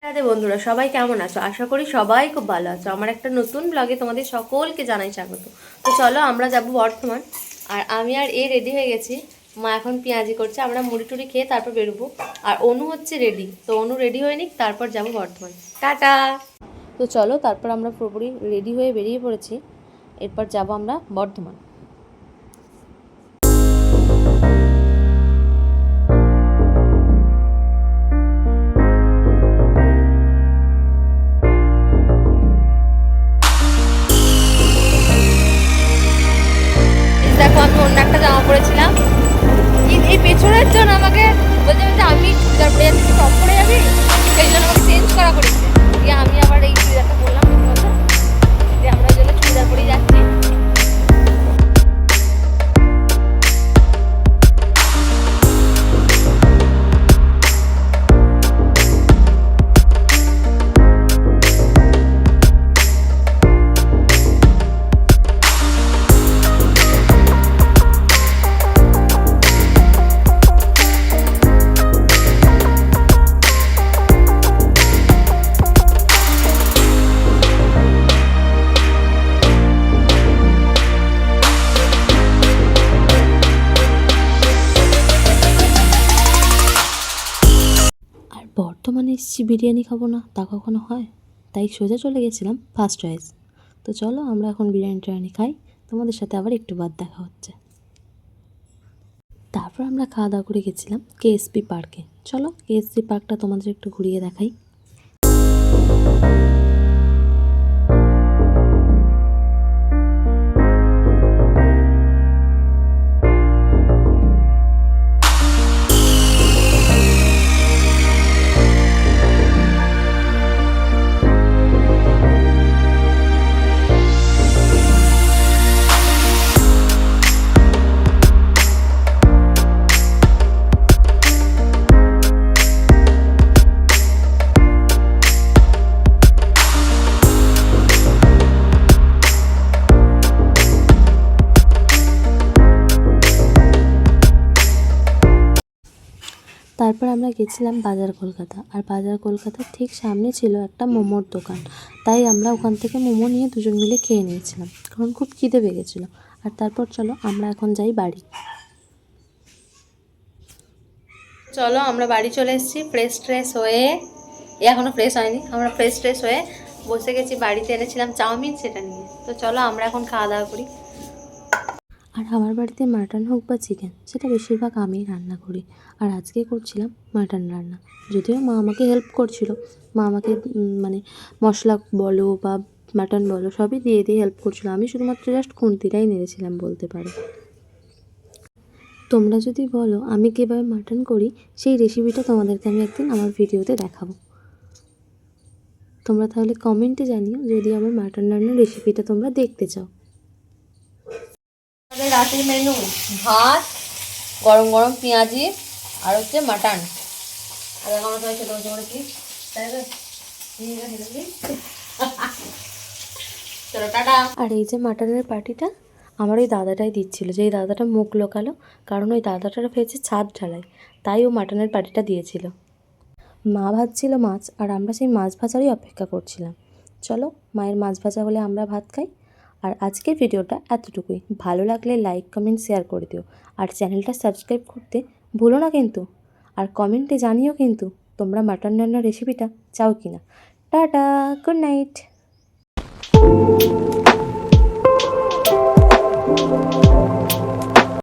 রাধে বন্ধুরা, সবাই কেমন আছো? আশা করি সবাই খুব ভালো আছো। আমার একটা নতুন ব্লগে তোমাদের সকলকে জানাই স্বাগত। তো চলো আমরা যাব বর্ধমান। আর আমি আর রেডি হয়ে গেছি। মা এখন পেঁয়াজি করছে, আমরা মুড়ি টুড়ি খেয়ে তারপর বেরোবো। আর অনু হচ্ছে রেডি, তো অনু রেডি হয়ে নিক, তারপর যাব বর্ধমান। টাটা। তো চলো, তারপর আমরা পুরোপুরি রেডি হয়ে বেরিয়ে পড়েছি। এরপর যাব আমরা বর্ধমান। দেখো, আমি অন্য একটা জামা পরেছিলাম। এই পেছনের জন আমাকে বলছে যে আমি চুড়িদার পরে যাচ্ছি, টপ পরে যাবি, সেই জন্য আমাকে চেঞ্জ করা করেছে। দিয়ে আমি আবার এই চুড়িদারটা পরলাম, দিয়ে আমরা ওই জন্য চুড়িদার পরেই যাচ্ছি। আর বর্তমানে এসেছি, বিরিয়ানি খাবো না তা কখনো হয়? তাই সোজা চলে গেছিলাম ফার্স্ট চয়েস। তো চলো আমরা এখন বিরিয়ানি খাই, তোমাদের সাথে আবার একটু বাদ দেখা হচ্ছে। তারপর আমরা খাওয়া দাওয়া করে গেছিলাম কেএসপি পার্কে। চলো কেএসপি পার্কটা তোমাদের একটু ঘুরিয়ে দেখাই। তারপর আমরা গেছিলাম বাজার কলকাতা। আর বাজার কলকাতার ঠিক সামনে ছিল একটা মোমোর দোকান, তাই আমরা ওখান থেকে মোমো নিয়ে দুজন মিলে খেয়ে নিয়েছিলাম, কারণ খুব খিদে পেয়ে গেছিলো। আর তারপর চলো আমরা এখন যাই বাড়ি। চলো আমরা বাড়ি চলে এসেছি ফ্রেশ হয়ে। এখনও ফ্রেশ হয়নি, আমরা ফ্রেশ হয়ে বসে গেছি। বাড়িতে এনেছিলাম চাউমিন, সেটা নিয়ে। তো চলো আমরা এখন খাওয়া দাওয়া করি। আর আমার বাড়িতে মাটন হোক বা চিকেন, সেটা বেশিরভাগ আমিই রান্না করি। আর আজকে করছিলাম মাটন রান্না। যদিও মা আমাকে হেল্প করছিল, মা আমাকে মানে মশলা বলো বা মাটন বলো সবই দিয়ে হেল্প করছিলো। আমি শুধুমাত্র জাস্ট খুন্তিটাই নেড়েছিলাম বলতে পারো। তোমরা যদি বলো আমি কীভাবে মাটন করি, সেই রেসিপিটা তোমাদেরকে আমি একদিন আমার ভিডিওতে দেখাবো। তোমরা তাহলে কমেন্টে জানিও যদি আমার মাটন রান্নার রেসিপিটা তোমরা দেখতে চাও। আমাদের রাতের মেনু ভাত, গরম গরম পেঁয়াজি, আর হচ্ছে মাটন। আর এখন সবাই ছোটো ছোটো করেছি, চলো টাটা। আর এই যে মাটনের পার্টিটা আমার ওই দাদাটাই দিচ্ছিল, যে এই দাদাটা মুখ লোকালো, কারণ ওই দাদাটার হয়েছে ছাদ ঢালাই, তাই ও মাটনের পার্টিটা দিয়েছিল। মা ভাজছিল মাছ, আর আমরা সেই মাছ ভাজারই অপেক্ষা করছিলাম। চলো মায়ের মাছ ভাজা হলে আমরা ভাত খাই। আর আজকের ভিডিওটা এতটুকুই। ভালো লাগলে লাইক কমেন্ট শেয়ার করে দিও, আর চ্যানেলটা সাবস্ক্রাইব করতে ভুলো না কিন্তু। আর কমেন্টে জানিও কিন্তু তোমরা মাটন রান্নার রেসিপিটা চাও কি না। Tata, good night.